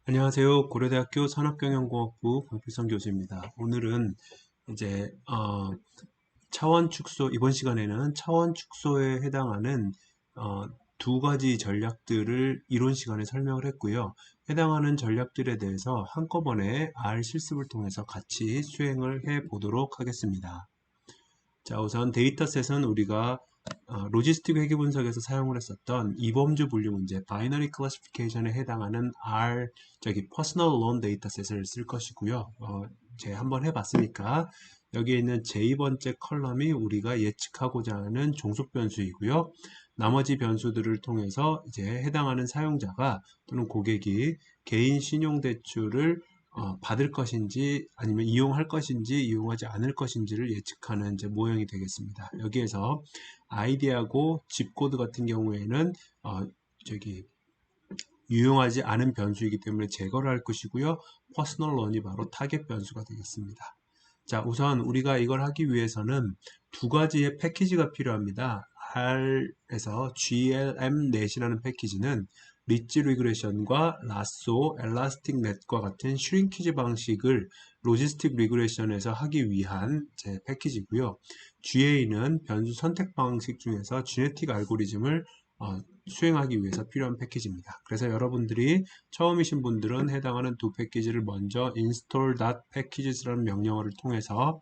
안녕하세요. 고려대학교 산업경영공학부 박필성 교수입니다. 오늘은 이제 차원 축소, 이번 시간에는 차원 축소에 해당하는 두 가지 전략들을 이론 시간에 설명을 했고요. 해당하는 전략들에 대해서 한꺼번에 R 실습을 통해서 같이 수행을 해 보도록 하겠습니다. 자, 우선 데이터셋은 우리가 로지스틱 회계 분석에서 사용을 했었던 이범주 분류 문제, 바이너리 클래시피케이션에 해당하는 퍼스널 론 데이터셋을 쓸 것이고요. 한번 해봤으니까 여기에 있는 제2번째 컬럼이 우리가 예측하고자 하는 종속 변수이고요. 나머지 변수들을 통해서 이제 해당하는 사용자가 또는 고객이 개인 신용대출을 받을 것인지 아니면 이용할 것인지 이용하지 않을 것인지를 예측하는 이제 모형이 되겠습니다. 여기에서 아이디하고 집코드 같은 경우에는 유용하지 않은 변수이기 때문에 제거를 할 것이고요. 퍼스널 런이 바로 타겟 변수가 되겠습니다. 자, 우선 우리가 이걸 하기 위해서는 두 가지의 패키지가 필요합니다. R에서 GLM 넷이라는 패키지는 리치 리그레션과 라쏘, 엘라스틱 넷과 같은 슈링키지 방식을 로지스틱 리그레션에서 하기 위한 제 패키지고요. GA는 변수 선택 방식 중에서 지네틱 알고리즘을 수행하기 위해서 필요한 패키지입니다. 그래서 여러분들이 처음이신 분들은 해당하는 두 패키지를 먼저 install.packages라는 명령어를 통해서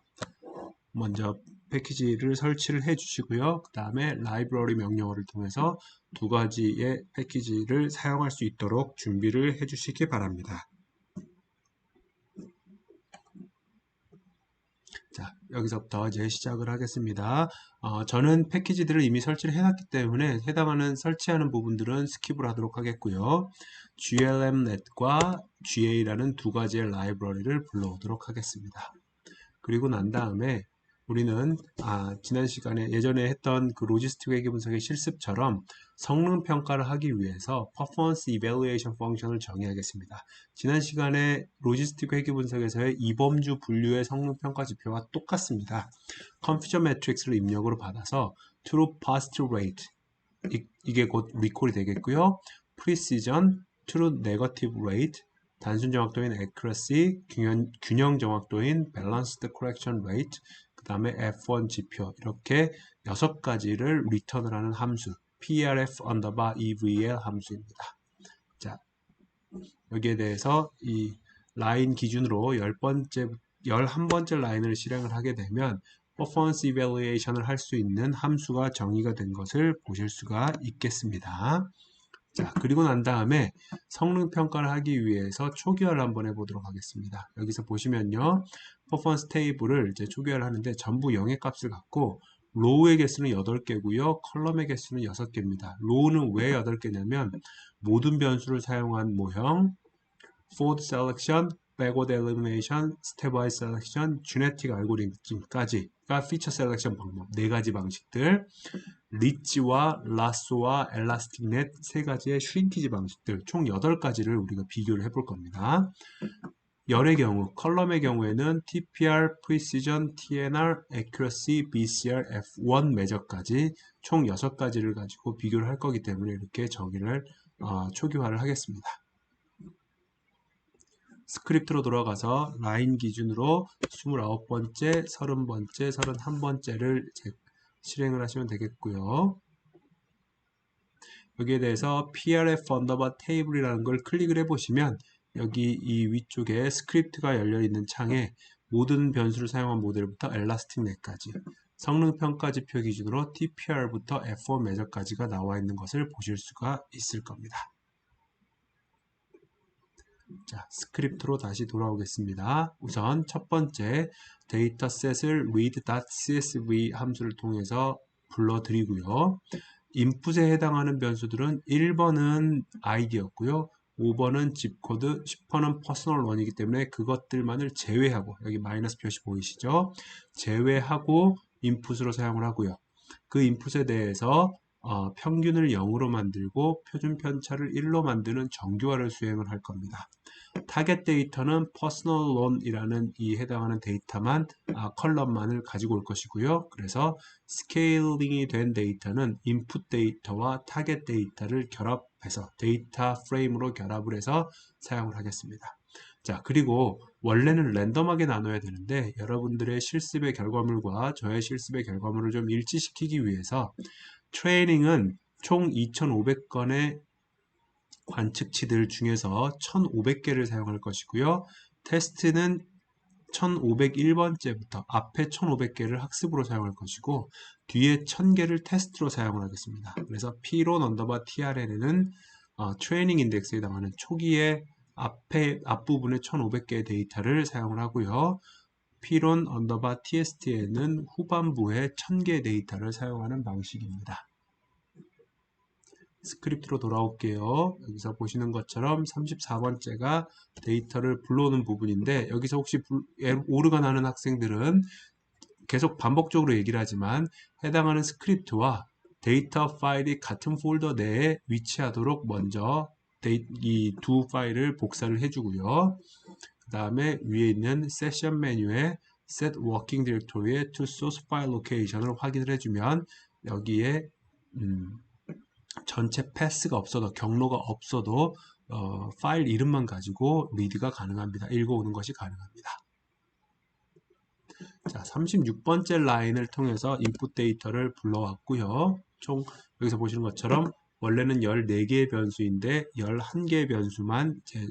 먼저 패키지를 설치를 해 주시고요. 그 다음에 library 명령어를 통해서 두 가지의 패키지를 사용할 수 있도록 준비를 해 주시기 바랍니다. 자, 여기서부터 이제 시작을 하겠습니다. 저는 패키지들을 이미 설치를 해놨기 때문에 해당하는 설치하는 부분들은 스킵을 하도록 하겠고요. glm넷과 ga라는 두 가지의 라이브러리를 불러오도록 하겠습니다. 그리고 난 다음에 우리는 지난 시간에 예전에 했던 그 로지스틱 회계 분석의 실습처럼 성능 평가를 하기 위해서 performance evaluation 펑션을 정의하겠습니다. 지난 시간에 로지스틱 회계 분석에서의 이범주 분류의 성능 평가 지표와 똑같습니다. confusion matrix를 입력으로 받아서 true positive rate 이게 곧 리콜이 되겠고요. precision, true negative rate, 단순 정확도인 accuracy, 균형 정확도인 balanced correction rate, 그 다음에 F1 지표 이렇게 6가지를 리턴을 하는 함수 PRF underbar EVL 함수입니다. 자, 여기에 대해서 이 라인 기준으로 11번째 라인을 실행을 하게 되면 퍼포먼스 이밸루에이션을 할 수 있는 함수가 정의가 된 것을 보실 수가 있겠습니다. 자, 그리고 난 다음에 성능 평가를 하기 위해서 초기화를 한번 해보도록 하겠습니다. 여기서 보시면요. 퍼포먼스 테이블을 이제 초기화를 하는데 전부 0의 값을 갖고 로우의 개수는 8개고요. 컬럼의 개수는 6개입니다. 로우는 왜 8개냐면 모든 변수를 사용한 모형, forward selection, backward elimination, stepwise selection, genetic 알고리즘까지가 feature selection 방법 4가지 방식들, 리치와 라쏘와 엘라스틱 넷 3가지의 슈링키지 방식들 총 8가지를 우리가 비교를 해볼 겁니다. 열의 경우, 컬럼의 경우에는 TPR, Precision, TNR, Accuracy, BCR, F1 매저까지 총 6가지를 가지고 비교를 할 거기 때문에 이렇게 정의를 초기화를 하겠습니다. 스크립트로 돌아가서 라인 기준으로 29번째, 30번째, 31번째를 실행을 하시면 되겠고요. 여기에 대해서 PRF 언더바 테이블이라는 걸 클릭을 해보시면 여기 이 위쪽에 스크립트가 열려있는 창에 모든 변수를 사용한 모델부터 엘라스틱 넷까지 성능평가 지표 기준으로 TPR부터 F1 매저까지가 나와 있는 것을 보실 수가 있을 겁니다. 자, 스크립트로 다시 돌아오겠습니다. 우선 첫 번째 데이터셋을 read.csv 함수를 통해서 불러드리고요. 인풋에 해당하는 변수들은 1번은 id였고요. 5번은 집코드, 10번은 퍼스널 런이기 때문에 그것들만을 제외하고 여기 마이너스 표시 보이시죠? 제외하고 인풋으로 사용을 하고요. 그 인풋에 대해서 평균을 0으로 만들고 표준 편차를 1로 만드는 정규화를 수행을 할 겁니다. 타겟 데이터는 퍼스널 론이라는 이 해당하는 데이터만 컬럼만을 가지고 올 것이고요. 그래서 스케일링이 된 데이터는 인풋 데이터와 타겟 데이터를 결합해 해서 데이터 프레임으로 결합을 해서 사용을 하겠습니다. 자, 그리고 원래는 랜덤하게 나눠야 되는데 여러분들의 실습의 결과물과 저의 실습의 결과물을 좀 일치시키기 위해서 트레이닝은 총 2,500건의 관측치들 중에서 1,500개를 사용할 것이고요. 테스트는 1501번째부터 앞에 1500개를 학습으로 사용할 것이고 뒤에 1000개를 테스트로 사용을 하겠습니다. 그래서 P론 언더바 TRN에는 트레이닝 인덱스에 해당하는 초기에 앞부분에 1500개의 데이터를 사용을 하고요. P론 언더바 TST에는 후반부에 1000개의 데이터를 사용하는 방식입니다. 스크립트로 돌아올게요. 여기서 보시는 것처럼 34번째가 데이터를 불러오는 부분인데 여기서 혹시 오류가 나는 학생들은 계속 반복적으로 얘기를 하지만 해당하는 스크립트와 데이터 파일이 같은 폴더 내에 위치하도록 먼저 이 두 파일을 복사를 해주고요. 그 다음에 위에 있는 세션 메뉴에 set working directory의 to source file location을 확인을 해주면 여기에 전체 패스가 없어도 경로가 없어도 파일 이름만 가지고 리드가 가능합니다. 읽어오는 것이 가능합니다. 자, 36번째 라인을 통해서 인풋 데이터를 불러왔고요. 총 여기서 보시는 것처럼 원래는 14개의 변수인데 11개의 변수만 이제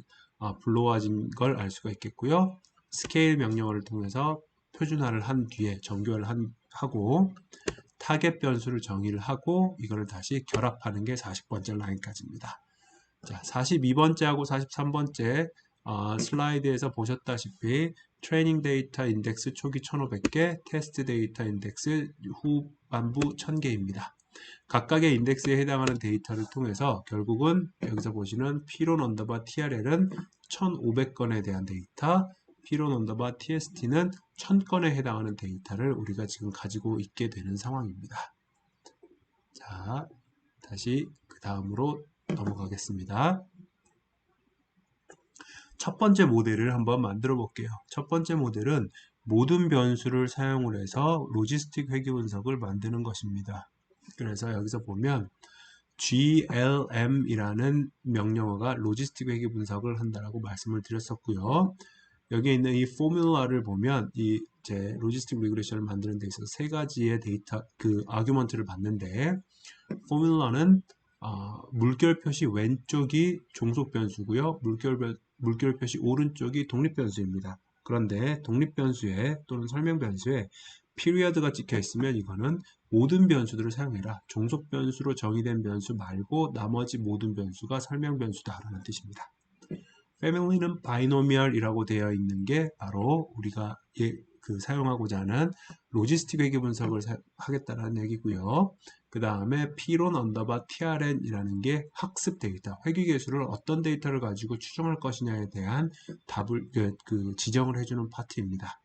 불러와진 걸 알 수가 있겠고요. 스케일 명령어를 통해서 표준화를 한 뒤에 정교화를 하고 타겟 변수를 정의를 하고 이거를 다시 결합하는 게 40번째 라인까지입니다. 자, 42번째하고 43번째 슬라이드에서 보셨다시피 트레이닝 데이터 인덱스 초기 1500개, 테스트 데이터 인덱스 후반부 1000개입니다. 각각의 인덱스에 해당하는 데이터를 통해서 결국은 여기서 보시는 P론 언더바 TRL은 1500건에 대한 데이터, P론 언더바 TST는 1000건에 해당하는 데이터를 우리가 지금 가지고 있게 되는 상황입니다. 자, 다시 그 다음으로 넘어가겠습니다. 첫 번째 모델을 한번 만들어 볼게요. 첫 번째 모델은 모든 변수를 사용을 해서 로지스틱 회귀 분석을 만드는 것입니다. 그래서 여기서 보면 glm이라는 명령어가 로지스틱 회귀 분석을 한다라고 말씀을 드렸었고요. 여기에 있는 이 포뮬러를 보면 이제 로지스틱 리그레션을 만드는 데 있어서 세 가지의 데이터 아규먼트를 받는데 포뮬러는 물결 표시 왼쪽이 종속 변수고요. 물결 표시 오른쪽이 독립 변수입니다. 그런데 독립 변수에 또는 설명 변수에 피리어드가 찍혀 있으면 이거는 모든 변수들을 사용해라. 종속 변수로 정의된 변수 말고 나머지 모든 변수가 설명 변수다라는 뜻입니다. 패밀리는 바이노미얼이라고 되어 있는 게 바로 우리가 사용하고자 하는 로지스틱 회귀 분석을 하겠다는 얘기고요. 그 다음에 P론 언더바 TRN이라는 게 학습 데이터, 회귀 개수를 어떤 데이터를 가지고 추정할 것이냐에 대한 답을 지정을 해주는 파트입니다.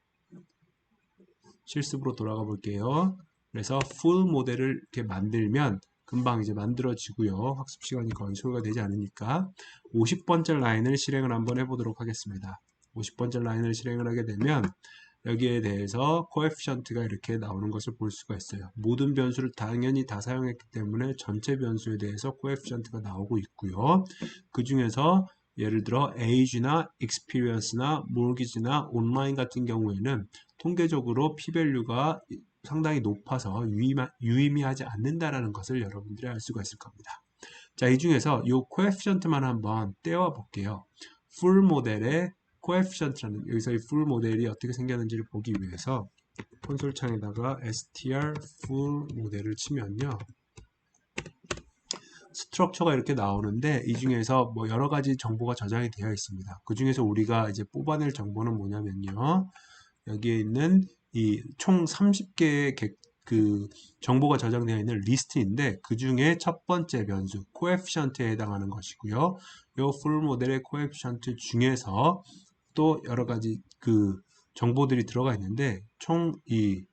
실습으로 돌아가 볼게요. 그래서 full 모델을 이렇게 만들면 금방 이제 만들어지고요. 학습 시간이 거의 소요가 되지 않으니까 50번째 라인을 실행을 한번 해보도록 하겠습니다. 50번째 라인을 실행을 하게 되면 여기에 대해서 코에피션트가 이렇게 나오는 것을 볼 수가 있어요. 모든 변수를 당연히 다 사용했기 때문에 전체 변수에 대해서 코에피션트가 나오고 있고요. 그 중에서 예를 들어 age나 experience나 mortgage나 online 같은 경우에는 통계적으로 p-value가 상당히 높아서 유의미하지 않는다라는 것을 여러분들이 알 수가 있을 겁니다. 자, 이 중에서 이 코에피션트만 한번 떼어 볼게요. 풀 모델의 코에피션트라는 여기서 이 풀 모델이 어떻게 생겼는지를 보기 위해서 콘솔 창에다가 str full 모델을 치면요. 스트럭처가 이렇게 나오는데 이 중에서 뭐 여러 가지 정보가 저장이 되어 있습니다. 그 중에서 우리가 이제 뽑아낼 정보는 뭐냐면요. 여기에 있는 이 총 30개의 정보가 저장되어 있는 리스트인데 그 중에 첫 번째 변수 코에피션트에 해당하는 것이고요. 이 풀 모델의 코에피션트 중에서 또 여러 가지 정보들이 들어가 있는데 총 이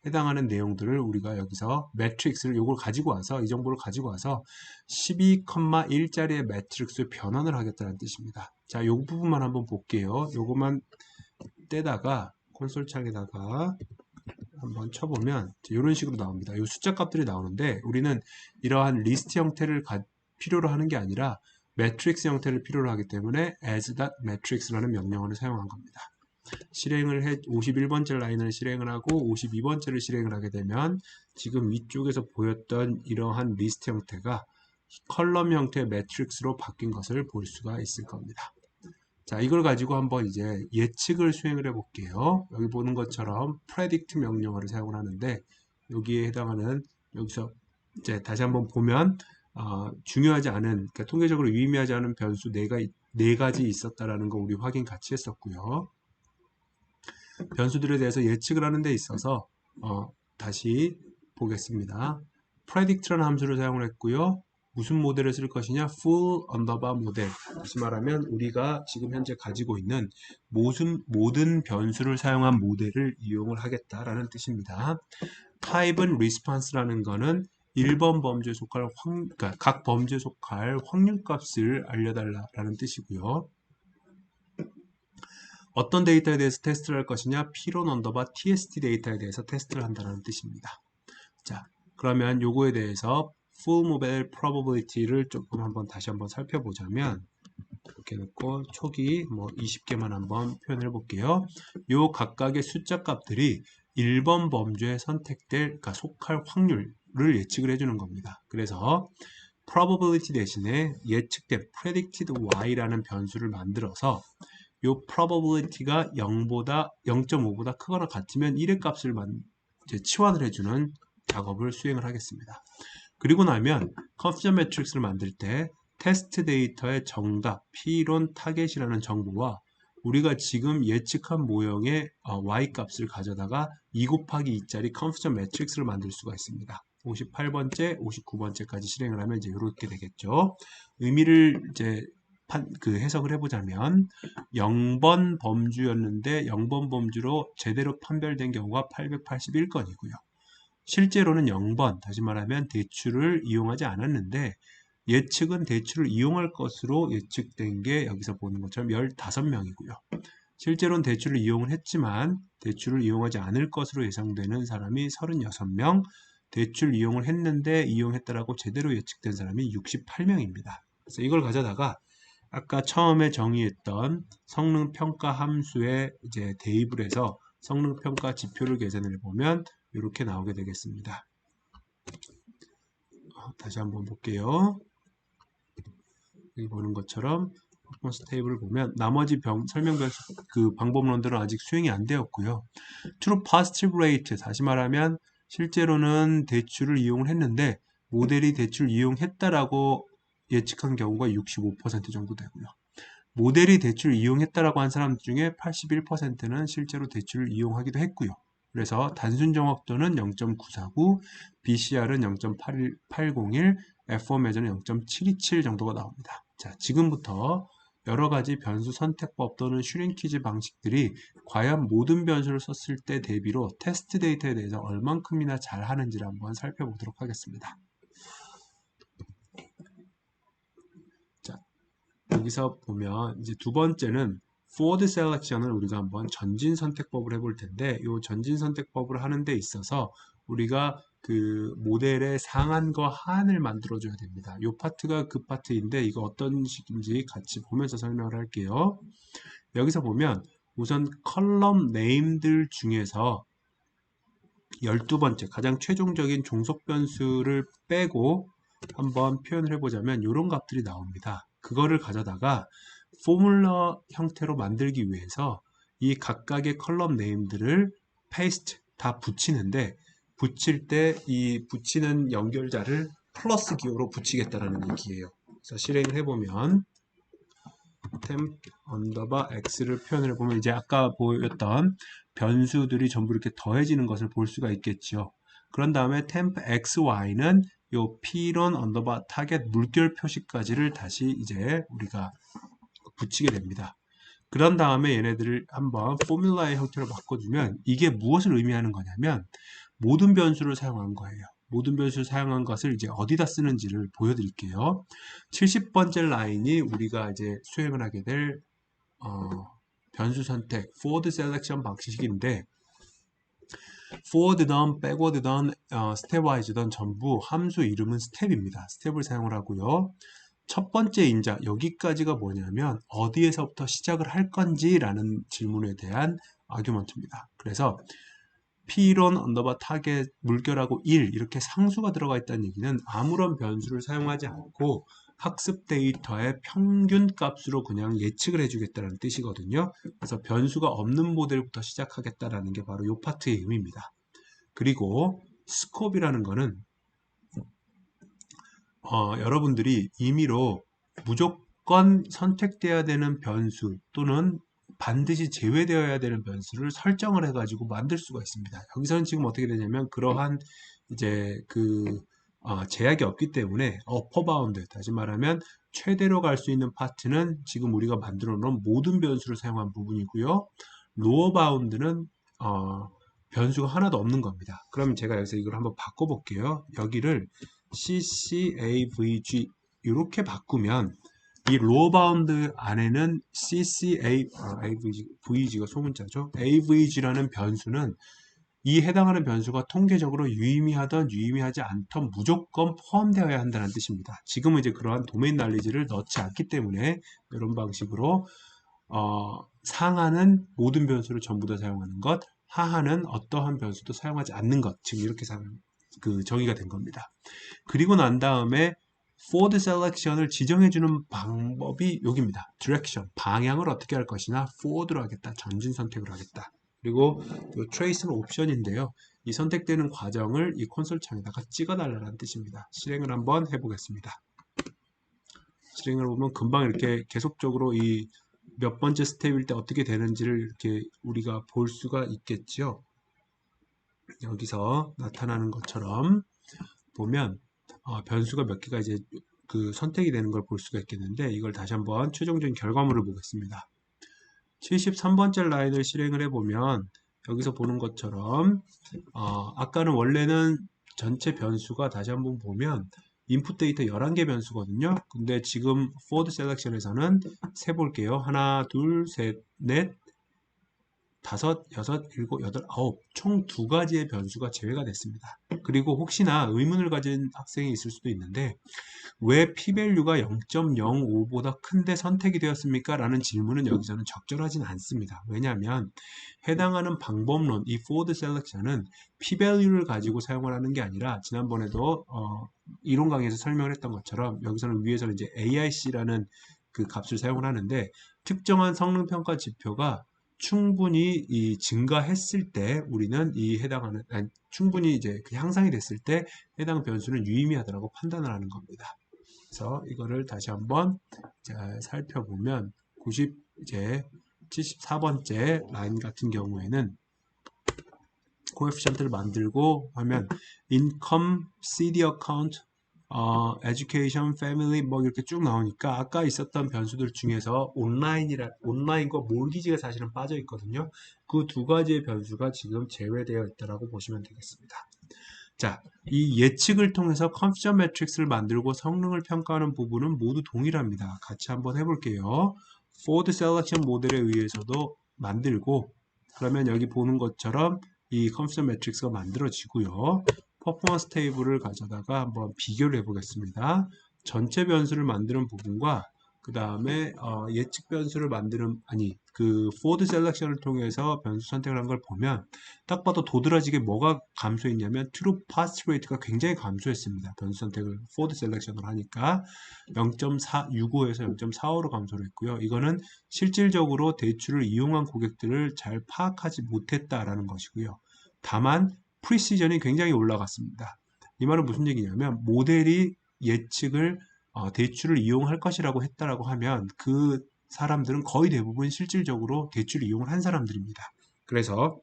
해당하는 내용들을 우리가 여기서 매트릭스를 요걸 가지고 와서 이 정보를 가지고 와서 12,1짜리의 매트릭스 변환을 하겠다는 뜻입니다. 자, 요 부분만 한번 볼게요. 요것만 떼다가 콘솔 창에다가 한번 쳐보면 이런 식으로 나옵니다. 이 숫자 값들이 나오는데 우리는 이러한 리스트 형태를 필요로 하는 게 아니라 매트릭스 형태를 필요로 하기 때문에 as.matrix라는 명령어를 사용한 겁니다. 실행을 51번째 라인을 실행을 하고 52번째를 실행을 하게 되면 지금 위쪽에서 보였던 이러한 리스트 형태가 컬럼 형태의 매트릭스로 바뀐 것을 볼 수가 있을 겁니다. 자, 이걸 가지고 한번 이제 예측을 수행을 해 볼게요. 여기 보는 것처럼 predict 명령어를 사용을 하는데 여기에 해당하는 여기서 이제 다시 한번 보면 중요하지 않은 그러니까 통계적으로 유의미하지 않은 변수 네 가지 있었다라는 거 우리 확인 같이 했었고요. 변수들에 대해서 예측을 하는 데 있어서 다시 보겠습니다. predict라는 함수를 사용을 했고요. 무슨 모델을 쓸 것이냐? full underbar 모델. 다시 말하면 우리가 지금 현재 가지고 있는 모든 변수를 사용한 모델을 이용을 하겠다라는 뜻입니다. type은 response라는 거는 1번 범주에 속할 그러니까 각 범주에 속할 확률값을 알려달라라는 뜻이고요. 어떤 데이터에 대해서 테스트를 할 것이냐? P론 언더바 TST 데이터에 대해서 테스트를 한다는 뜻입니다. 자, 그러면 요거에 대해서 full model probability를 조금 다시 한번 살펴보자면 이렇게 놓고 초기 20개만 한번 표현해 볼게요. 요 각각의 숫자 값들이 1번 범주에 선택될, 그러니까 속할 확률을 예측을 해주는 겁니다. 그래서 probability 대신에 예측된 predicted y라는 변수를 만들어서 요 probability가 0.5보다 크거나 같으면 1의 값을 이제 치환을 해주는 작업을 수행을 하겠습니다. 그리고 나면 confidence matrix를 만들 때 테스트 데이터의 정답, P론 타겟이라는 정보와 우리가 지금 예측한 모형의 y 값을 가져다가 2 곱하기 2짜리 confidence matrix를 만들 수가 있습니다. 58번째, 59번째까지 실행을 하면 이제 이렇게 되겠죠. 의미를 이제 해석을 해보자면 0번 범주였는데 0번 범주로 제대로 판별된 경우가 881건이고요. 실제로는 0번, 다시 말하면 대출을 이용하지 않았는데 예측은 대출을 이용할 것으로 예측된 게 여기서 보는 것처럼 15명이고요. 실제로는 대출을 이용을 했지만 대출을 이용하지 않을 것으로 예상되는 사람이 36명, 대출 이용을 했는데 이용했다라고 제대로 예측된 사람이 68명입니다. 그래서 이걸 가져다가 아까 처음에 정의했던 성능평가 함수에 이제 대입을 해서 성능평가 지표를 계산해 보면 이렇게 나오게 되겠습니다. 다시 한번 볼게요. 여기 보는 것처럼 퍼포먼스 테이블을 보면 나머지 설명 변수 방법론들은 아직 수행이 안 되었고요. True positive rate, 다시 말하면 실제로는 대출을 이용을 했는데 모델이 대출 이용했다라고 예측한 경우가 65% 정도 되고요. 모델이 대출 이용했다라고 한 사람 중에 81%는 실제로 대출을 이용하기도 했고요. 그래서 단순 정확도는 0.949, BCR은 0.801, F1 매저는 0.727 정도가 나옵니다. 자, 지금부터 여러 가지 변수 선택법 또는 슈링키지 방식들이 과연 모든 변수를 썼을 때 대비로 테스트 데이터에 대해서 얼만큼이나 잘 하는지를 한번 살펴보도록 하겠습니다. 자, 여기서 보면 이제 두 번째는 forward selection을 우리가 한번 전진 선택법을 해볼 텐데, 이 전진 선택법을 하는 데 있어서 우리가 그 모델의 상한과 하한을 만들어 줘야 됩니다. 이 파트가 그 파트인데 이거 어떤 식인지 같이 보면서 설명을 할게요. 여기서 보면 우선 컬럼 네임들 중에서 12번째 가장 최종적인 종속 변수를 빼고 한번 표현을 해보자면 이런 값들이 나옵니다. 그거를 가져다가 포뮬러 형태로 만들기 위해서 이 각각의 컬럼 네임들을 페이스트 다 붙이는데, 붙일 때 이 붙이는 연결자를 플러스 기호로 붙이겠다라는 얘기예요. 그래서 실행을 해보면 temp underbar x를 표현을 해보면 이제 아까 보였던 변수들이 전부 이렇게 더해지는 것을 볼 수가 있겠죠. 그런 다음에 temp xy는 요 p론 underbar 타겟 물결 표시까지를 다시 이제 우리가 붙이게 됩니다. 그런 다음에 얘네들을 한번 포뮬라의 형태로 바꿔주면 이게 무엇을 의미하는 거냐면 모든 변수를 사용한 거예요. 모든 변수를 사용한 것을 이제 어디다 쓰는지를 보여드릴게요. 70번째 라인이 우리가 이제 수행을 하게 될 변수 선택 forward selection 방식인데, forward done, backward done, stepwise done 전부 함수 이름은 스텝입니다. 스텝을 사용을 하고요. 첫 번째 인자, 여기까지가 뭐냐면 어디에서부터 시작을 할 건지 라는 질문에 대한 아규먼트입니다. 그래서 P론 언더바 타겟 물결하고 1 이렇게 상수가 들어가 있다는 얘기는 아무런 변수를 사용하지 않고 학습 데이터의 평균 값으로 그냥 예측을 해주겠다는 뜻이거든요. 그래서 변수가 없는 모델부터 시작하겠다라는 게 바로 이 파트의 의미입니다. 그리고 스콥이라는 거는 여러분들이 임의로 무조건 선택돼야 되는 변수 또는 반드시 제외되어야 되는 변수를 설정을 해가지고 만들 수가 있습니다. 여기서는 지금 어떻게 되냐면 그러한 이제 제약이 없기 때문에 어퍼 바운드, 다시 말하면 최대로 갈 수 있는 파트는 지금 우리가 만들어 놓은 모든 변수를 사용한 부분이고요. 로어 바운드는 변수가 하나도 없는 겁니다. 그럼 제가 여기서 이걸 한번 바꿔볼게요. 여기를 CCAVG 이렇게 바꾸면 이 로어 바운드 안에는 VG가 소문자죠. AVG라는 변수는 이 해당하는 변수가 통계적으로 유의미하던 유의미하지 않던 무조건 포함되어야 한다는 뜻입니다. 지금은 이제 그러한 도메인 난리지를 넣지 않기 때문에 이런 방식으로 상하는 모든 변수를 전부 다 사용하는 것, 하하는 어떠한 변수도 사용하지 않는 것, 지금 이렇게 정의가 된 겁니다. 그리고 난 다음에 forward selection을 지정해주는 방법이 여기입니다. direction, 방향을 어떻게 할 것이나 forward로 하겠다, 전진 선택을 하겠다. 그리고 trace는 옵션인데요. 이 선택되는 과정을 이 콘솔 창에다가 찍어달라는 뜻입니다. 실행을 한번 해보겠습니다. 실행을 보면 금방 이렇게 계속적으로 이 몇 번째 스텝일 때 어떻게 되는지를 이렇게 우리가 볼 수가 있겠죠. 여기서 나타나는 것처럼 보면 변수가 몇 개가 이제 선택이 되는 걸 볼 수가 있겠는데 이걸 다시 한번 최종적인 결과물을 보겠습니다. 73번째 라인을 실행을 해보면 여기서 보는 것처럼 아까는 원래는 전체 변수가 다시 한번 보면 인풋 데이터 11개 변수거든요. 근데 지금 forward selection에서는 세볼게요. 하나, 둘, 셋, 넷, 다섯, 여섯, 일곱, 여덟, 아홉 총 2가지의 변수가 제외가 됐습니다. 그리고 혹시나 의문을 가진 학생이 있을 수도 있는데 왜 p-value가 0.05보다 큰데 선택이 되었습니까? 라는 질문은 여기서는 적절하진 않습니다. 왜냐하면 해당하는 방법론, 이 forward selection은 p-value를 가지고 사용을 하는 게 아니라 지난번에도 이론 강의에서 설명을 했던 것처럼 여기서는 위에서는 이제 AIC라는 그 값을 사용을 하는데 특정한 성능평가 지표가 충분히 증가했을 때 우리는 충분히 이제 향상이 됐을 때 해당 변수는 유의미하다고 판단을 하는 겁니다. 그래서 이거를 다시 한번 살펴보면 74번째 라인 같은 경우에는 코에피션트를 만들고 하면 income, CD account, education, family 뭐 이렇게 쭉 나오니까 아까 있었던 변수들 중에서 온라인과 몰기지가 사실은 빠져 있거든요. 그 2가지의 변수가 지금 제외되어 있다고 보시면 되겠습니다. 자, 이 예측을 통해서 컨피전 매트릭스를 만들고 성능을 평가하는 부분은 모두 동일합니다. 같이 한번 해볼게요. forward selection 모델에 의해서도 만들고 그러면 여기 보는 것처럼 이 컨피전 매트릭스가 만들어지고요. 퍼포먼스 테이블을 가져다가 한번 비교를 해보겠습니다. 전체 변수를 만드는 부분과 그 다음에 예측 변수를 만드는 forward selection을 통해서 변수 선택을 한 걸 보면 딱 봐도 도드라지게 뭐가 감소했냐면 true pass rate가 굉장히 감소했습니다. 변수 선택을 forward selection을 하니까 0.465에서 0.45로 감소를 했고요. 이거는 실질적으로 대출을 이용한 고객들을 잘 파악하지 못했다라는 것이고요. 다만 프리시전이 굉장히 올라갔습니다. 이 말은 무슨 얘기냐면 모델이 예측을 대출을 이용할 것이라고 했다라고 하면 그 사람들은 거의 대부분 실질적으로 대출을 이용을 한 사람들입니다. 그래서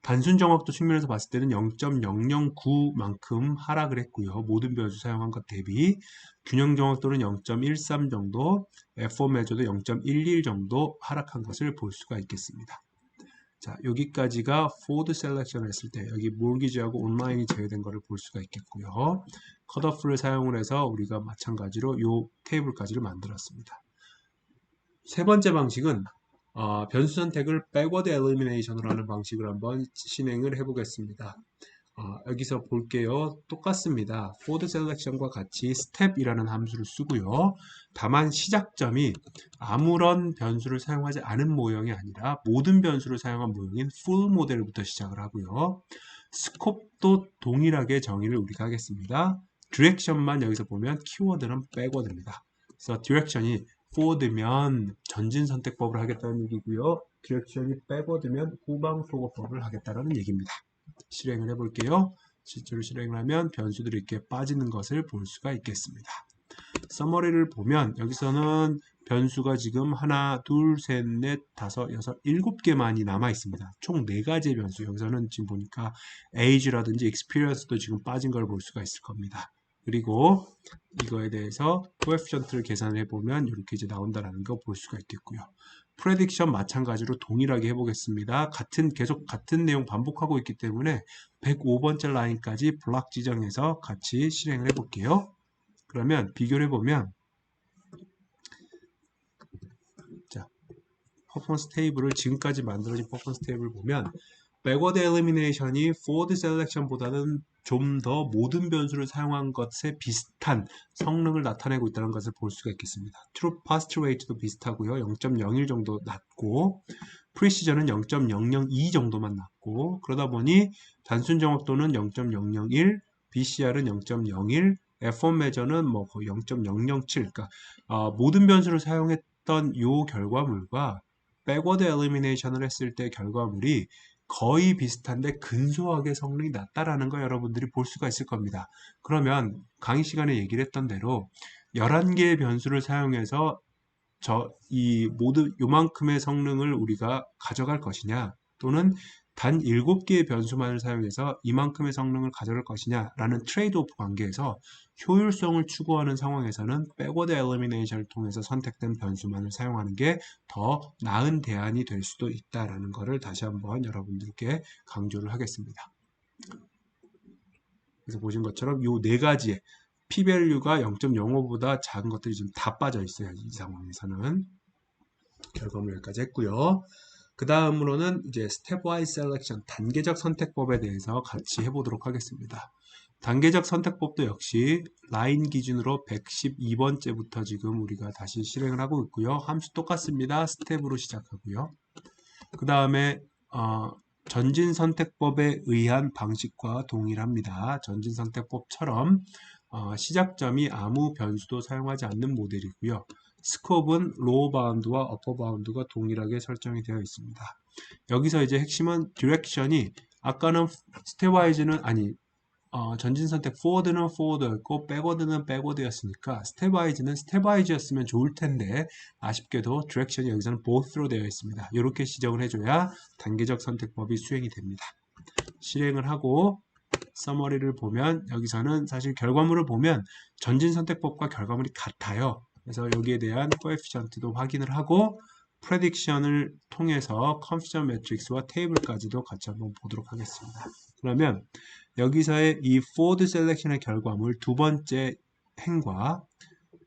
단순 정확도 측면에서 봤을 때는 0.009만큼 하락을 했고요. 모든 변수 사용한 것 대비 균형 정확도는 0.13 정도, F4 매저도 0.11 정도 하락한 것을 볼 수가 있겠습니다. 자, 여기까지가 forward selection 했을 때 여기 몰기지하고 온라인이 제외된 것을 볼 수가 있겠고요. 컷오프를 사용을 해서 우리가 마찬가지로 이 테이블까지를 만들었습니다. 세 번째 방식은 변수 선택을 backward elimination으로 하는 방식을 한번 진행을 해보겠습니다. 여기서 볼게요. 똑같습니다. forward selection과 같이 step이라는 함수를 쓰고요. 다만 시작점이 아무런 변수를 사용하지 않은 모형이 아니라 모든 변수를 사용한 모형인 full 모델부터 시작을 하고요. 스콥도 동일하게 정의를 우리가 하겠습니다. 디렉션만 여기서 보면 키워드는 backward입니다. 그래서 디렉션이 forward면 전진 선택법을 하겠다는 얘기고요. 디렉션이 backward면 후방 소거법을 하겠다는 얘기입니다. 실행을 해볼게요. 실제로 실행을 하면 변수들이 이렇게 빠지는 것을 볼 수가 있겠습니다. 서머리를 보면 여기서는 변수가 지금 하나, 둘, 셋, 넷, 다섯, 여섯, 7개만이 남아 있습니다. 총 4가지의 변수. 여기서는 지금 보니까 age라든지 experience도 지금 빠진 걸 볼 수가 있을 겁니다. 그리고 이거에 대해서 coefficient를 계산을 해보면 이렇게 이제 나온다는 거 볼 수가 있겠고요. 프레딕션 마찬가지로 동일하게 해보겠습니다. 계속 같은 내용 반복하고 있기 때문에 105번째 라인까지 블락 지정해서 같이 실행을 해볼게요. 그러면 비교를 해보면 자, 퍼포먼스 테이블을 지금까지 만들어진 퍼포먼스 테이블을 보면 backward elimination이 forward selection보다는 좀 더 모든 변수를 사용한 것에 비슷한 성능을 나타내고 있다는 것을 볼 수가 있겠습니다. true pass rate도 비슷하고요. 0.01 정도 낮고 precision은 0.002 정도만 낮고 그러다 보니 단순 정확도는 0.001, BCR은 0.01, F1 매저는 뭐 거의 0.007. 그러니까 모든 변수를 사용했던 이 결과물과 backward elimination을 했을 때 결과물이 거의 비슷한데 근소하게 성능이 낮다라는 거 여러분들이 볼 수가 있을 겁니다. 그러면 강의 시간에 얘기를 했던 대로 11개의 변수를 사용해서 요만큼의 성능을 우리가 가져갈 것이냐 또는 단 7개의 변수만을 사용해서 이만큼의 성능을 가져갈 것이냐 라는 트레이드오프 관계에서 효율성을 추구하는 상황에서는 backward elimination을 통해서 선택된 변수만을 사용하는 게 더 나은 대안이 될 수도 있다라는 것을 다시 한번 여러분들께 강조를 하겠습니다. 그래서 보신 것처럼 이 4가지의 p-value가 0.05보다 작은 것들이 지금 다 빠져 있어요. 이 상황에서는 결과물 여기까지 했고요. 그 다음으로는 이제 stepwise selection, 단계적 선택법에 대해서 같이 해보도록 하겠습니다. 단계적 선택법도 역시 라인 기준으로 112번째부터 지금 우리가 다시 실행을 하고 있고요. 함수 똑같습니다. 스텝으로 시작하고요. 그 다음에 전진 선택법에 의한 방식과 동일합니다. 전진 선택법처럼 시작점이 아무 변수도 사용하지 않는 모델이고요. 스콥은 로우 바운드와 어퍼 바운드가 동일하게 설정이 되어 있습니다. 여기서 이제 핵심은 디렉션이 아까는 스텝와이즈는 전진 선택 forward는 forward였고 backward는 backward였으니까 stepwise는 stepwise였으면 좋을 텐데 아쉽게도 direction이 여기서는 both로 되어 있습니다. 이렇게 지정을 해줘야 단계적 선택법이 수행이 됩니다. 실행을 하고 서머리를 보면 여기서는 사실 결과물을 보면 전진 선택법과 결과물이 같아요. 그래서 여기에 대한 coefficient도 확인을 하고 prediction을 통해서 confusion matrix와 테이블까지도 같이 한번 보도록 하겠습니다. 그러면 여기서의 이 forward selection의 결과물 두 번째 행과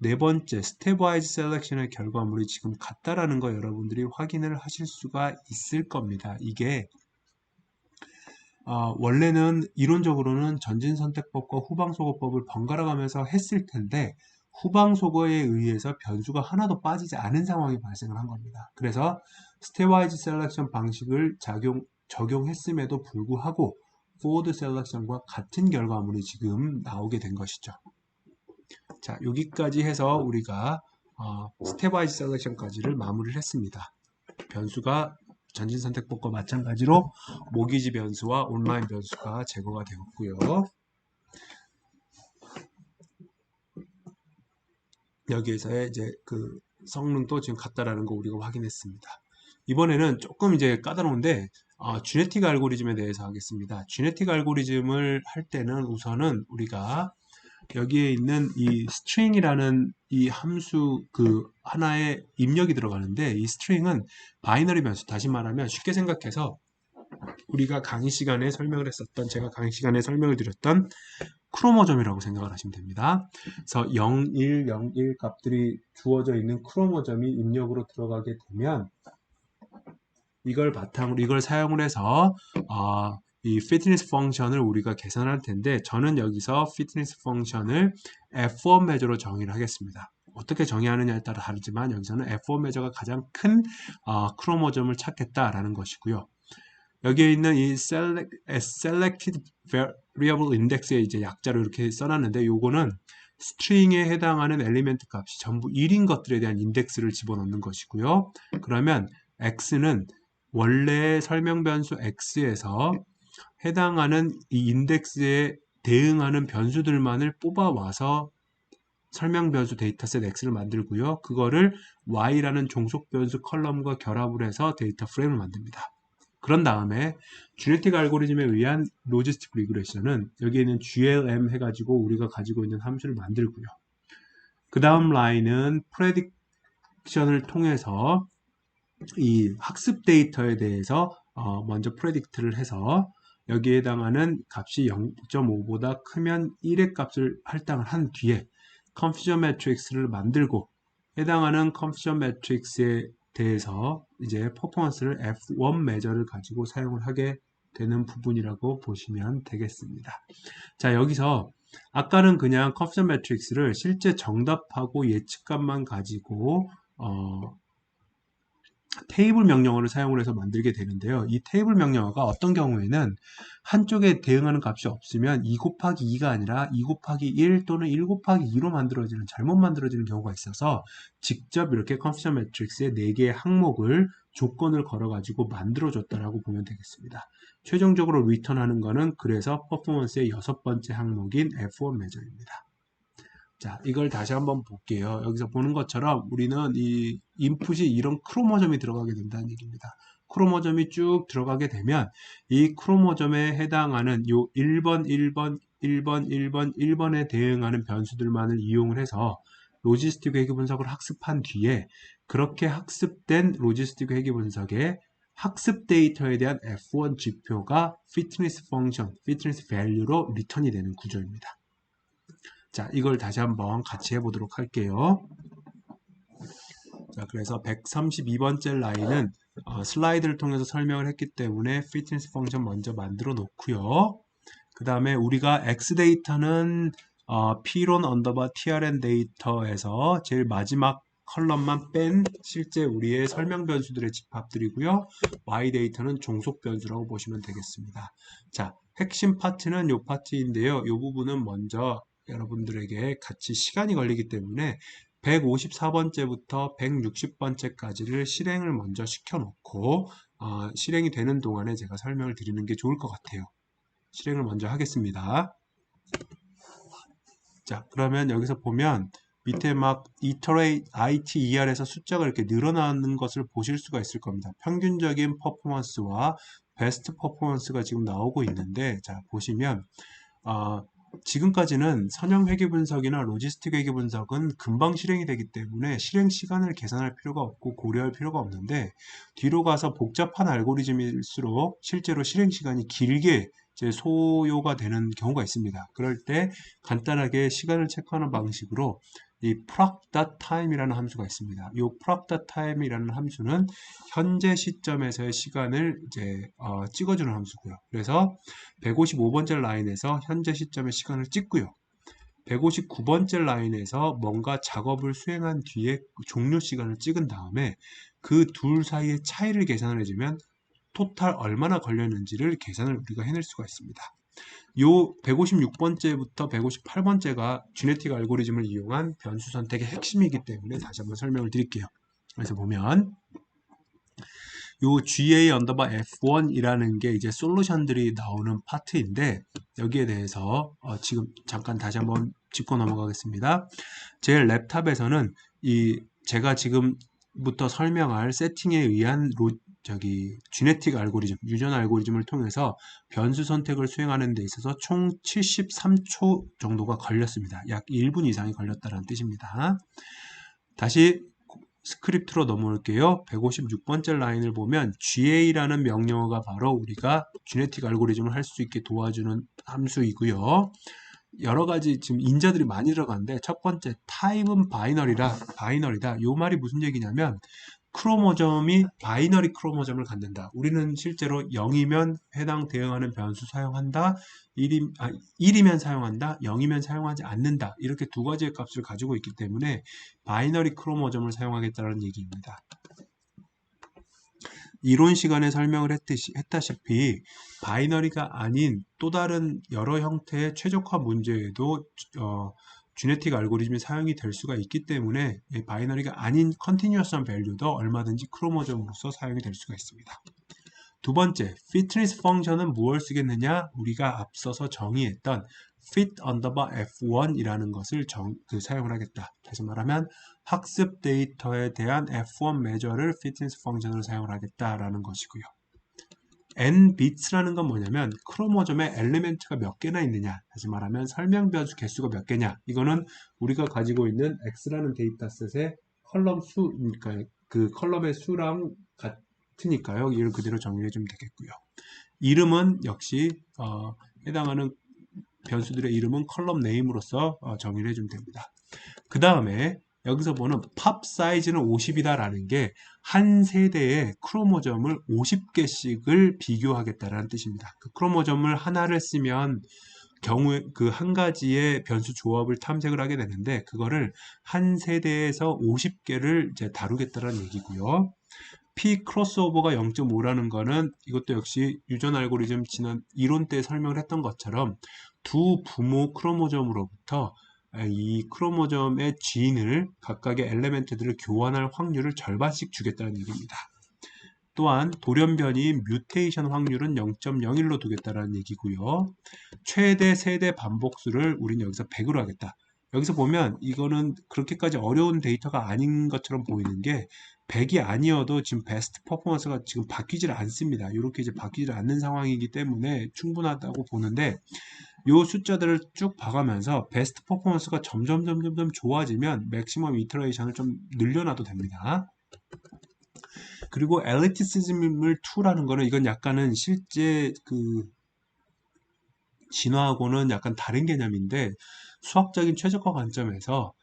네 번째 stepwise selection의 결과물이 지금 같다라는 거 여러분들이 확인을 하실 수가 있을 겁니다. 이게 원래는 이론적으로는 전진선택법과 후방소거법을 번갈아 가면서 했을 텐데 후방소거에 의해서 변수가 하나도 빠지지 않은 상황이 발생을 한 겁니다. 그래서 스텝와이즈 셀렉션 방식을 적용했음에도 불구하고 forward 셀렉션과 같은 결과물이 지금 나오게 된 것이죠. 자, 여기까지 해서 우리가 스텝와이즈 셀렉션까지를 마무리를 했습니다. 변수가 전진 선택법과 마찬가지로 모기지 변수와 온라인 변수가 제거가 되었고요. 여기에서의 이제 그 성능도 지금 같다라는 거 우리가 확인했습니다. 이번에는 조금 이제 까다로운데 지네틱 알고리즘에 대해서 하겠습니다. 지네틱 알고리즘을 할 때는 우선은 우리가 여기에 있는 이 string이라는 이 함수 그 하나의 입력이 들어가는데 이 string은 바이너리 변수, 다시 말하면 쉽게 생각해서 우리가 강의 시간에 설명을 했었던, 제가 강의 시간에 설명을 드렸던 크로모점이라고 생각을 하시면 됩니다. 그래서 0, 1, 0, 1 값들이 주어져 있는 크로모점이 입력으로 들어가게 되면 이걸 바탕으로 이걸 사용을 해서 이 피트니스 펑션을 우리가 계산할 텐데 저는 여기서 피트니스 펑션을 F1 메저로 정의를 하겠습니다. 어떻게 정의하느냐에 따라 다르지만 여기서는 F1 메저가 가장 큰 크로모점을 찾겠다라는 것이고요. 여기에 있는 이 selected variable index의 이제 약자로 이렇게 써놨는데 요거는 스트링에 해당하는 엘리멘트 값이 전부 1인 것들에 대한 인덱스를 집어넣는 것이고요. 그러면 x는 원래의 설명 변수 x에서 해당하는 이 인덱스에 대응하는 변수들만을 뽑아와서 설명 변수 데이터셋 x를 만들고요. 그거를 y라는 종속 변수 컬럼과 결합을 해서 데이터 프레임을 만듭니다. 그런 다음에 지네틱 알고리즘에 의한 로지스틱 리그레션은 여기에 있는 GLM 해가지고 우리가 가지고 있는 함수를 만들고요. 그 다음 라인은 프레딕션을 통해서 이 학습 데이터에 대해서 먼저 프레딕트를 해서 여기에 해당하는 값이 0.5보다 크면 1의 값을 할당을 한 뒤에 컨퓨전 매트릭스를 만들고 해당하는 컨퓨전 매트릭스에 대해서 이제 퍼포먼스를 F1 메저를 가지고 사용을 하게 되는 부분이라고 보시면 되겠습니다. 자, 여기서 아까는 그냥 컨퓨전 매트릭스를 실제 정답하고 예측값만 가지고 테이블 명령어를 사용을 해서 만들게 되는데요. 이 테이블 명령어가 어떤 경우에는 한쪽에 대응하는 값이 없으면 2 곱하기 2가 아니라 2 곱하기 1 또는 1 곱하기 2로 만들어지는 잘못 만들어지는 경우가 있어서 직접 이렇게 컨퓨전 매트릭스에 4개의 항목을 조건을 걸어 가지고 만들어 줬다라고 보면 되겠습니다. 최종적으로 리턴하는 거는 그래서 퍼포먼스의 6번째 항목인 F1 메저입니다. 자, 이걸 다시 한번 볼게요. 여기서 보는 것처럼 우리는 이 인풋이 이런 크로모점이 들어가게 된다는 얘기입니다. 크로모점이 쭉 들어가게 되면 이 크로모점에 해당하는 요 1번, 1번, 1번, 1번, 1번에 대응하는 변수들만을 이용을 해서 로지스틱 회귀 분석을 학습한 뒤에 그렇게 학습된 로지스틱 회귀 분석의 학습 데이터에 대한 F1 지표가 피트니스 펑션, 피트니스 밸류로 리턴이 되는 구조입니다. 자, 이걸 다시 한번 같이 해보도록 할게요. 자, 그래서 132번째 라인은 슬라이드를 통해서 설명을 했기 때문에 피트니스 펑션 먼저 만들어 놓고요. 그 다음에 우리가 x 데이터는 p론 언더바 trn 데이터에서 제일 마지막 컬럼만 뺀 실제 우리의 설명 변수들의 집합들이고요. y 데이터는 종속 변수라고 보시면 되겠습니다. 자, 핵심 파트는 이 파트인데요. 이 부분은 먼저 여러분들에게 같이 시간이 걸리기 때문에 154번째부터 160번째까지를 실행을 먼저 시켜놓고 실행이 되는 동안에 제가 설명을 드리는 게 좋을 것 같아요. 실행을 먼저 하겠습니다. 자, 그러면 여기서 보면 밑에 막 ITER에서 숫자가 이렇게 늘어나는 것을 보실 수가 있을 겁니다. 평균적인 퍼포먼스와 베스트 퍼포먼스가 지금 나오고 있는데, 자, 보시면 지금까지는 선형 회계 분석이나 로지스틱 회계 분석은 금방 실행이 되기 때문에 실행 시간을 계산할 필요가 없고 고려할 필요가 없는데 뒤로 가서 복잡한 알고리즘일수록 실제로 실행 시간이 길게 이제 소요가 되는 경우가 있습니다. 그럴 때 간단하게 시간을 체크하는 방식으로 이 proc.time이라는 함수가 있습니다. 이 proc.time이라는 함수는 현재 시점에서의 시간을 이제 찍어주는 함수고요. 그래서 155번째 라인에서 현재 시점의 시간을 찍고요. 159번째 라인에서 뭔가 작업을 수행한 뒤에 종료 시간을 찍은 다음에 그 둘 사이의 차이를 계산을 해주면 토탈 얼마나 걸렸는지를 계산을 우리가 해낼 수가 있습니다. 요 156번째부터 158번째가 지네틱 알고리즘을 이용한 변수 선택의 핵심이기 때문에 다시 한번 설명을 드릴게요. 그래서 보면 요 GA 언더바 F1이라는 게 이제 솔루션들이 나오는 파트인데 여기에 대해서 지금 잠깐 다시 한번 짚고 넘어가겠습니다. 제 랩탑에서는 제가 지금부터 설명할 세팅에 의한 지네틱 알고리즘, 유전 알고리즘을 통해서 변수 선택을 수행하는 데 있어서 총 73초 정도가 걸렸습니다. 약 1분 이상이 걸렸다는 뜻입니다. 다시 스크립트로 넘어올게요. 156번째 라인을 보면 GA라는 명령어가 바로 우리가 지네틱 알고리즘을 할 수 있게 도와주는 함수이고요. 여러 가지 지금 인자들이 많이 들어가는데 첫 번째 타입은 바이너리다. 이 말이 무슨 얘기냐면 크로모점이 바이너리 크로모점을 갖는다. 우리는 실제로 0이면 해당 대응하는 변수 사용한다. 1이면 사용한다. 0이면 사용하지 않는다. 이렇게 두 가지의 값을 가지고 있기 때문에 바이너리 크로모점을 사용하겠다는 얘기입니다. 이론 시간에 설명을 했다시피 바이너리가 아닌 또 다른 여러 형태의 최적화 문제에도 주네틱 알고리즘이 사용이 될 수가 있기 때문에 바이너리가 아닌 컨티뉴어스한 밸류도 얼마든지 크로모점으로서 사용이 될 수가 있습니다. 두 번째, fitness 펑션은 무엇을 쓰겠느냐? 우리가 앞서서 정의했던 fit underbar f1 이라는 것을 사용을 하겠다. 다시 말하면 학습 데이터에 대한 f1 매저를 fitness 펑션으로 사용을 하겠다라는 것이고요. n-bits라는 건 뭐냐면 크로모점에 엘리멘트가 몇 개나 있느냐, 다시 말하면 설명 변수 개수가 몇 개냐, 이거는 우리가 가지고 있는 x라는 데이터셋의 컬럼 수, 그러니까 그 컬럼의 수랑 같으니까요. 이를 그대로 정리해 주면 되겠고요. 이름은 역시 해당하는 변수들의 이름은 컬럼 네임으로서 정의를 해주면 됩니다. 그 다음에 여기서 보는 팝 사이즈는 50이다 라는 게 한 세대의 크로모점을 50개씩을 비교하겠다라는 뜻입니다. 그 크로모점을 하나를 쓰면 경우에 그 한 가지의 변수 조합을 탐색을 하게 되는데 그거를 한 세대에서 50개를 이제 다루겠다라는 얘기고요. P 크로스오버가 0.5라는 거는 이것도 역시 유전 알고리즘 지난 이론 때 설명을 했던 것처럼 두 부모 크로모점으로부터 이 크로모점의 진을 각각의 엘리멘트들을 교환할 확률을 절반씩 주겠다는 얘기입니다. 또한 돌연변이 뮤테이션 확률은 0.01로 두겠다는 얘기고요. 최대 세대 반복수를 우리는 여기서 100으로 하겠다. 여기서 보면 이거는 그렇게까지 어려운 데이터가 아닌 것처럼 보이는 게 100이 아니어도 지금 베스트 퍼포먼스가 지금 바뀌질 않습니다. 이렇게 이제 바뀌질 않는 상황이기 때문에 충분하다고 보는데 이 숫자들을 쭉 봐가면서 베스트 퍼포먼스가 점점 좋아지면 맥시멈 이터레이션을 좀 늘려놔도 됩니다. 그리고 엘리티시즘을 2라는 거는 이건 약간은 실제 그 진화하고는 약간 다른 개념인데 수학적인 최적화 관점에서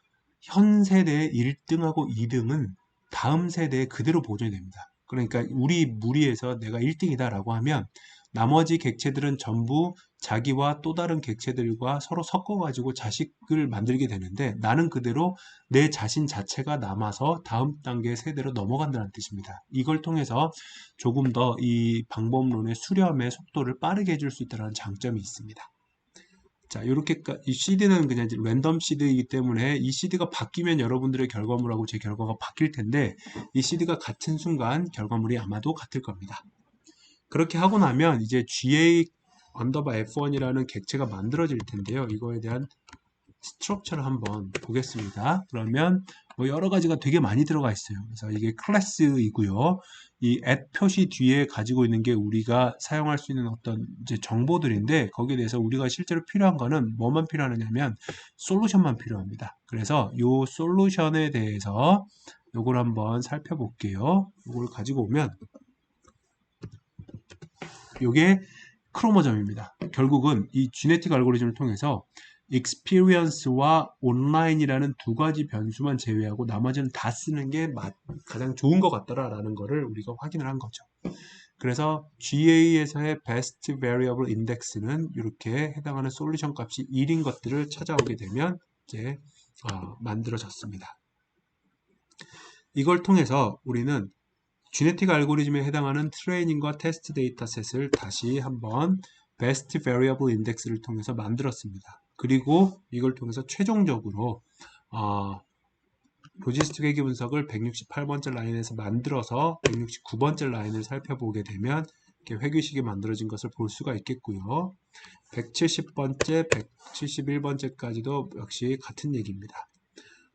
현 세대의 1등하고 2등은 다음 세대에 그대로 보존이 됩니다. 그러니까 우리 무리에서 내가 1등이다 라고 하면 나머지 객체들은 전부 자기와 또 다른 객체들과 서로 섞어가지고 자식을 만들게 되는데 나는 그대로 내 자신 자체가 남아서 다음 단계의 세대로 넘어간다는 뜻입니다. 이걸 통해서 조금 더 이 방법론의 수렴의 속도를 빠르게 해줄 수 있다는 장점이 있습니다. 자, 이렇게 이 CD는 그냥 랜덤 CD이기 때문에 이 CD가 바뀌면 여러분들의 결과물하고 제 결과가 바뀔 텐데 이 CD가 같은 순간 결과물이 아마도 같을 겁니다. 그렇게 하고 나면 이제 GA 언더바 F1이라는 객체가 만들어질 텐데요. 이거에 대한 스트럭처를 한번 보겠습니다. 그러면 뭐 여러 가지가 되게 많이 들어가 있어요. 그래서 이게 클래스이고요. 이 at 표시 뒤에 가지고 있는 게 우리가 사용할 수 있는 어떤 이제 정보들인데 거기에 대해서 우리가 실제로 필요한 거는 뭐만 필요하냐면 솔루션만 필요합니다. 그래서 이 솔루션에 대해서 요걸 한번 살펴볼게요. 요걸 가지고 오면 요게 크로모점입니다. 결국은 이 지네틱 알고리즘을 통해서 experience와 online이라는 두 가지 변수만 제외하고 나머지는 다 쓰는 게 가장 좋은 것 같더라라는 거를 우리가 확인을 한 거죠. 그래서 GA에서의 best variable index는 이렇게 해당하는 솔루션 값이 1인 것들을 찾아오게 되면 이제 만들어졌습니다. 이걸 통해서 우리는 지네틱 알고리즘에 해당하는 트레이닝과 테스트 데이터셋을 다시 한번 베스트 베리어블 인덱스를 통해서 만들었습니다. 그리고 이걸 통해서 최종적으로 로지스틱 회귀 분석을 168번째 라인에서 만들어서 169번째 라인을 살펴보게 되면 이렇게 회귀식이 만들어진 것을 볼 수가 있겠고요. 170번째, 171번째까지도 역시 같은 얘기입니다.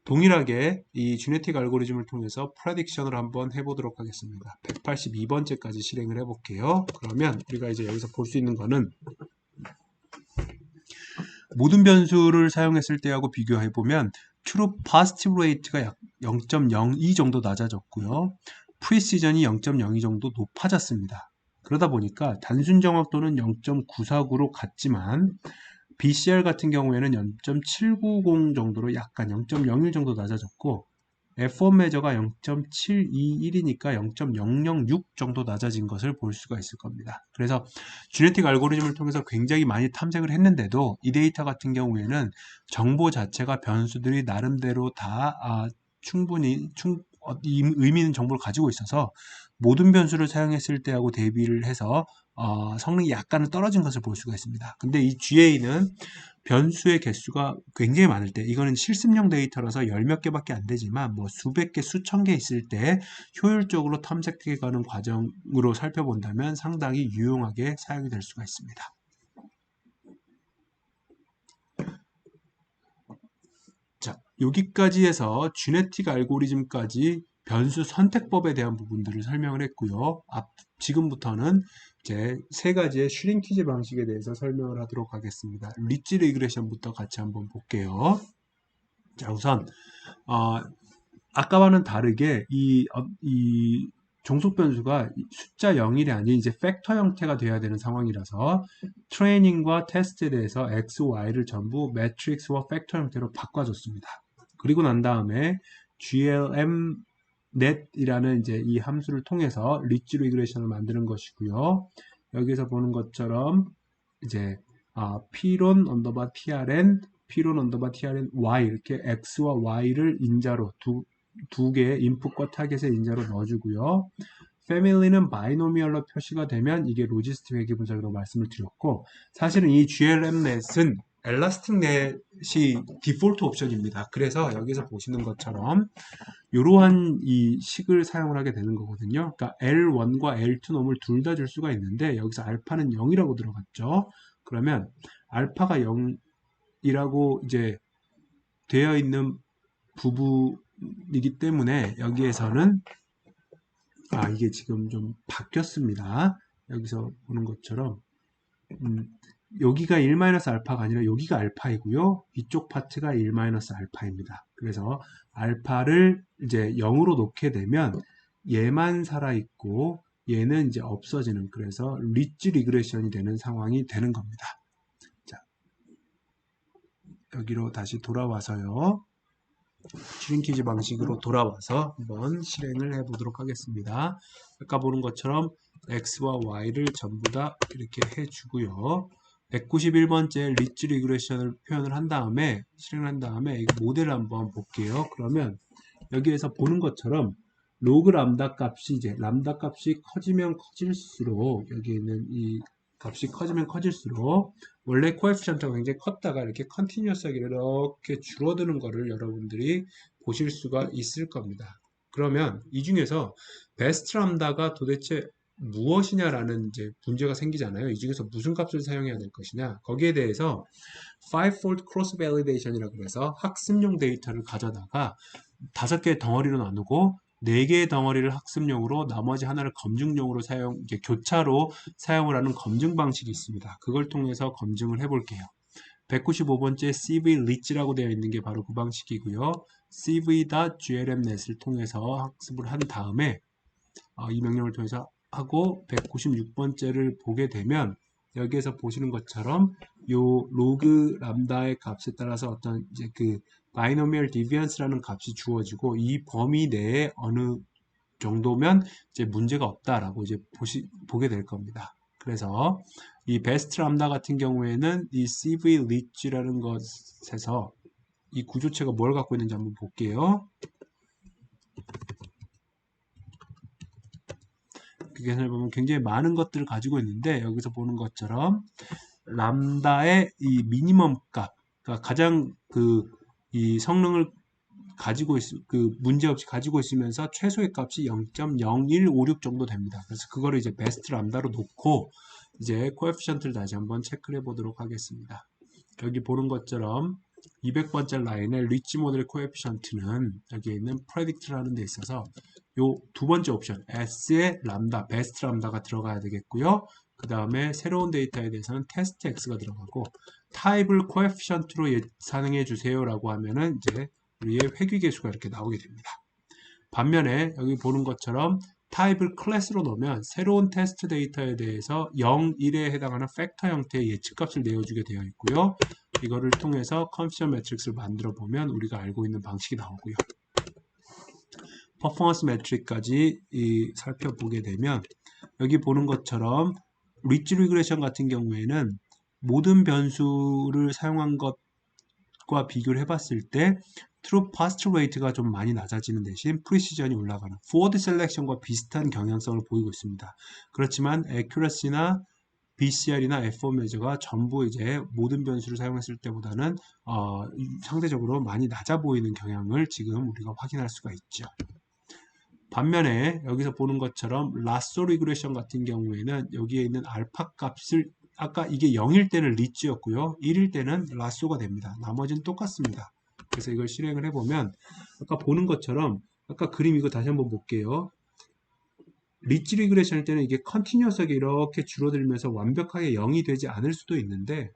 동일하게 이 지네틱 알고리즘을 통해서 프레딕션을 한번 해보도록 하겠습니다. 182번째까지 실행을 해볼게요. 그러면 우리가 이제 여기서 볼 수 있는 거는 모든 변수를 사용했을 때하고 비교해보면 true positive rate가 약 0.02 정도 낮아졌고요. precision이 0.02 정도 높아졌습니다. 그러다 보니까 단순 정확도는 0.949로 갔지만 BCR 같은 경우에는 0.790 정도로 약간 0.01 정도 낮아졌고 F1 매저가 0.721이니까 0.006 정도 낮아진 것을 볼 수가 있을 겁니다. 그래서 지네틱 알고리즘을 통해서 굉장히 많이 탐색을 했는데도 이 데이터 같은 경우에는 정보 자체가 변수들이 나름대로 다 충분히 의미 있는 정보를 가지고 있어서 모든 변수를 사용했을 때하고 대비를 해서 성능이 약간은 떨어진 것을 볼 수가 있습니다. 근데 이 GA는 변수의 개수가 굉장히 많을 때, 이거는 실습용 데이터라서 열 몇 개밖에 안 되지만 뭐 수백 개, 수천 개 있을 때 효율적으로 탐색해가는 과정으로 살펴본다면 상당히 유용하게 사용이 될 수가 있습니다. 자, 여기까지 해서 지네틱 알고리즘까지 변수 선택법에 대한 부분들을 설명을 했고요. 지금부터는 이제 세 가지의 슈링키지 방식에 대해서 설명을 하도록 하겠습니다. 리치 리그레션부터 같이 한번 볼게요. 자, 우선 아까와는 다르게 이 종속 변수가 숫자 0일이 아닌 이제 팩터 형태가 돼야 되는 상황이라서 트레이닝과 테스트에 대해서 x, y를 전부 매트릭스와 팩터 형태로 바꿔줬습니다. 그리고 난 다음에 glm net이라는 이제 이 함수를 통해서 리치 리그레션을 만드는 것이고요. 여기서 보는 것처럼 이제 p론 언더바 trn, p론 언더바 trn y 이렇게 x와 y를 인자로 두 개의 인풋과 타겟의 인자로 넣어주고요. 패밀리는 바이노미얼로 표시가 되면 이게 로지스틱 회귀 분석이라고 말씀을 드렸고, 사실은 이 glm넷은 엘라스틱 넷이 디폴트 옵션입니다. 그래서 여기서 보시는 것처럼 이러한 이 식을 사용을 하게 되는 거거든요. 그러니까 L1과 L2 놈을 둘 다 줄 수가 있는데 여기서 알파는 0이라고 들어갔죠. 그러면 알파가 0이라고 이제 되어 있는 부분이기 때문에 여기에서는 이게 지금 좀 바뀌었습니다. 여기서 보는 것처럼 여기가 1-알파가 아니라 여기가 알파이고요. 이쪽 파트가 1-알파입니다. 그래서 알파를 이제 0으로 놓게 되면 얘만 살아있고 얘는 이제 없어지는, 그래서 리치 리그레션이 되는 상황이 되는 겁니다. 자, 여기로 다시 돌아와서요. 슈링키지 방식으로 돌아와서 한번 실행을 해 보도록 하겠습니다. 아까 보는 것처럼 x와 y를 전부 다 이렇게 해주고요. 191번째 리치 리그레션을 표현을 한 다음에 실행을 한 다음에 이 모델을 한번 볼게요. 그러면 여기에서 보는 것처럼 로그 람다 값이 이제 람다 값이 커지면 커질수록 여기 있는 이 값이 커지면 커질수록 원래 코에피션트가 굉장히 컸다가 이렇게 컨티뉴어스하게 이렇게 줄어드는 거를 여러분들이 보실 수가 있을 겁니다. 그러면 이 중에서 베스트 람다가 도대체 무엇이냐라는 이제 문제가 생기잖아요. 이 중에서 무슨 값을 사용해야 될 것이냐. 거기에 대해서 5-fold cross validation이라고 해서 학습용 데이터를 가져다가 5개의 덩어리로 나누고 4개의 덩어리를 학습용으로 나머지 하나를 검증용으로 이제 교차로 사용을 하는 검증 방식이 있습니다. 그걸 통해서 검증을 해 볼게요. 195번째 CV 리치라고 되어 있는 게 바로 그 방식이고요. cv.glm넷을 통해서 학습을 한 다음에 이 명령을 통해서 하고 196번째를 보게 되면 여기에서 보시는 것처럼 요 로그 람다의 값에 따라서 어떤 이제 그 바이노미얼 디비언스라는 값이 주어지고 이 범위 내에 어느 정도면 이제 문제가 없다라고 이제 보게 될 겁니다. 그래서 이 베스트 람다 같은 경우에는 이 CV 리치라는 것에서 이 구조체가 뭘 갖고 있는지 한번 볼게요. 그 계산을 보면 굉장히 많은 것들을 가지고 있는데 여기서 보는 것처럼 람다의 이 미니멈 값, 그러니까 가장 이 성능을 가지고 문제 없이 가지고 있으면서 최소의 값이 0.0156 정도 됩니다. 그래서 그거를 이제 베스트 람다로 놓고 이제 코에피션트를 다시 한번 체크를 해 보도록 하겠습니다. 여기 보는 것처럼 200번째 라인의 리치 모델 코에피션트는 여기에 있는 predict라는 데 있어서 요 두 번째 옵션 S의 람다, 베스트 람다가 들어가야 되겠고요. 그 다음에 새로운 데이터에 대해서는 테스트 X가 들어가고 타입을 코에피션트로 예상해 주세요 라고 하면은 이제 우리의 회귀 개수가 이렇게 나오게 됩니다. 반면에 여기 보는 것처럼 타입을 클래스로 넣으면 새로운 테스트 데이터에 대해서 0, 1에 해당하는 팩터 형태의 예측값을 내어주게 되어 있고요. 이거를 통해서 컨피전 매트릭스를 만들어 보면 우리가 알고 있는 방식이 나오고요. 퍼포먼스 매트릭까지 살펴보게 되면 여기 보는 것처럼 리치 리그레션 같은 경우에는 모든 변수를 사용한 것과 비교를 해봤을 때 트루 파스트 레이트가 좀 많이 낮아지는 대신 프리시전이 올라가는 포워드 셀렉션과 비슷한 경향성을 보이고 있습니다. 그렇지만 애큐러시나 BCR이나 F4 메저가 전부 이제 모든 변수를 사용했을 때보다는 상대적으로 많이 낮아 보이는 경향을 지금 우리가 확인할 수가 있죠. 반면에 여기서 보는 것처럼 라쏘 리그레션 같은 경우에는 여기에 있는 알파 값을 아까 이게 0일 때는 리치였고요. 1일 때는 라쏘가 됩니다. 나머지는 똑같습니다. 그래서 이걸 실행을 해보면 아까 보는 것처럼 아까 그림 이거 다시 한번 볼게요. 리치 리그레션일 때는 이게 컨티뉴어스하게 이렇게 줄어들면서 완벽하게 0이 되지 않을 수도 있는데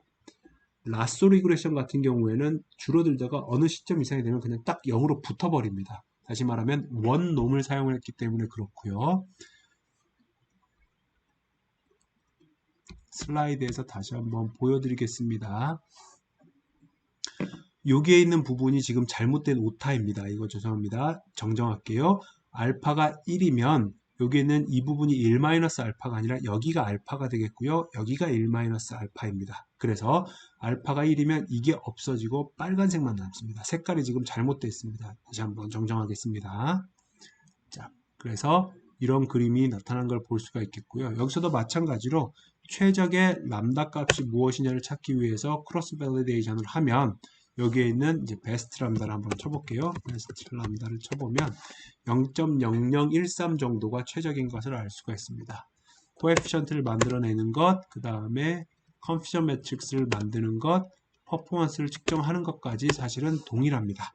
라쏘 리그레션 같은 경우에는 줄어들다가 어느 시점 이상이 되면 그냥 딱 0으로 붙어버립니다. 다시 말하면 원놈을 사용했기 때문에 그렇고요. 슬라이드에서 다시 한번 보여드리겠습니다. 여기에 있는 부분이 지금 잘못된 오타입니다. 이거 죄송합니다. 정정할게요. 알파가 1이면 여기에는 이 부분이 1-알파가 아니라 여기가 알파가 되겠고요. 여기가 1-알파입니다. 그래서 알파가 1이면 이게 없어지고 빨간색만 남습니다. 색깔이 지금 잘못되어 있습니다. 다시 한번 정정하겠습니다. 자, 그래서 이런 그림이 나타난 걸 볼 수가 있겠고요. 여기서도 마찬가지로 최적의 람다 값이 무엇이냐를 찾기 위해서 크로스 밸리데이션을 하면 여기에 있는 이제 베스트 람다를 한번 쳐볼게요. 베스트 람다를 쳐보면 0.0013 정도가 최적인 것을 알 수가 있습니다. 코에피션트를 만들어내는 것, 그 다음에 컨퓨전 매트릭스를 만드는 것, 퍼포먼스를 측정하는 것까지 사실은 동일합니다.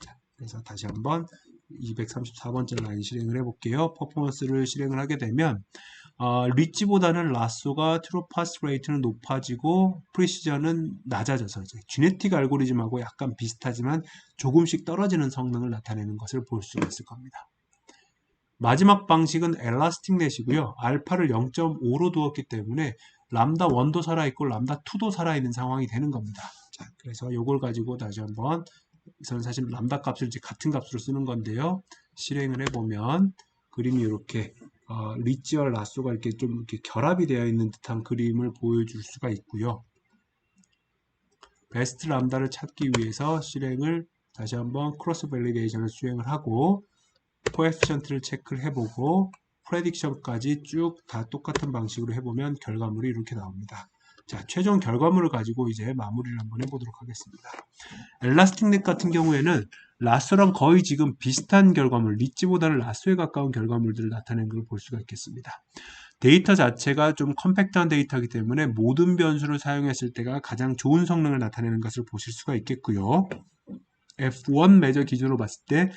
자, 그래서 다시 한번 234번째 라인 실행을 해볼게요. 퍼포먼스를 실행을 하게 되면 리치보다는 라쏘가 트루 파스 레이트는 높아지고 프리시전은 낮아져서 이제 지네틱 알고리즘하고 약간 비슷하지만 조금씩 떨어지는 성능을 나타내는 것을 볼 수가 있을 겁니다. 마지막 방식은 엘라스틱 넷이고요. 알파를 0.5로 두었기 때문에 람다 1도 살아있고 람다 2도 살아있는 상황이 되는 겁니다. 자, 그래서 이걸 가지고 다시 한번 저는 사실 람다 값을 이제 같은 값으로 쓰는 건데요. 실행을 해보면 그림이 이렇게 리치와 라쏘가 이렇게 좀 이렇게 결합이 되어 있는 듯한 그림을 보여줄 수가 있고요. 베스트 람다를 찾기 위해서 실행을 다시 한번 크로스 밸리데이션을 수행을 하고 코에피션트를 체크를 해보고 프레딕션까지 쭉 다 똑같은 방식으로 해보면 결과물이 이렇게 나옵니다. 자, 최종 결과물을 가지고 이제 마무리를 한번 해보도록 하겠습니다. 엘라스틱 넷 같은 경우에는 라쏘랑 거의 지금 비슷한 결과물, 리치보다는 라쏘에 가까운 결과물들을 나타내는 걸 볼 수가 있겠습니다. 데이터 자체가 좀 컴팩트한 데이터이기 때문에 모든 변수를 사용했을 때가 가장 좋은 성능을 나타내는 것을 보실 수가 있겠고요. F1 매저 기준으로 봤을 때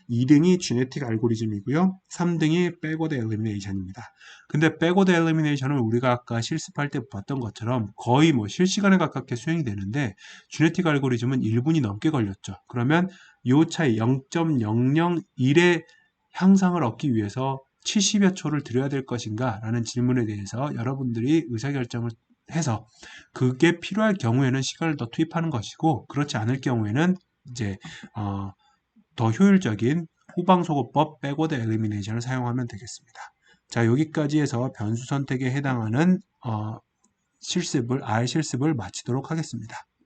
2등이 지네틱 알고리즘이고요. 3등이 백워드 엘리미네이션입니다. 근데 백워드 엘리미네이션은 우리가 아까 실습할 때 봤던 것처럼 거의 뭐 실시간에 가깝게 수행이 되는데 지네틱 알고리즘은 1분이 넘게 걸렸죠. 그러면 이 차이 0.001의 향상을 얻기 위해서 70여 초를 들여야 될 것인가 라는 질문에 대해서 여러분들이 의사결정을 해서 그게 필요할 경우에는 시간을 더 투입하는 것이고 그렇지 않을 경우에는 이제 더 효율적인 후방소거법 백워드 엘리미네이션을 사용하면 되겠습니다. 자, 여기까지 해서 변수 선택에 해당하는 실습을 마치도록 하겠습니다.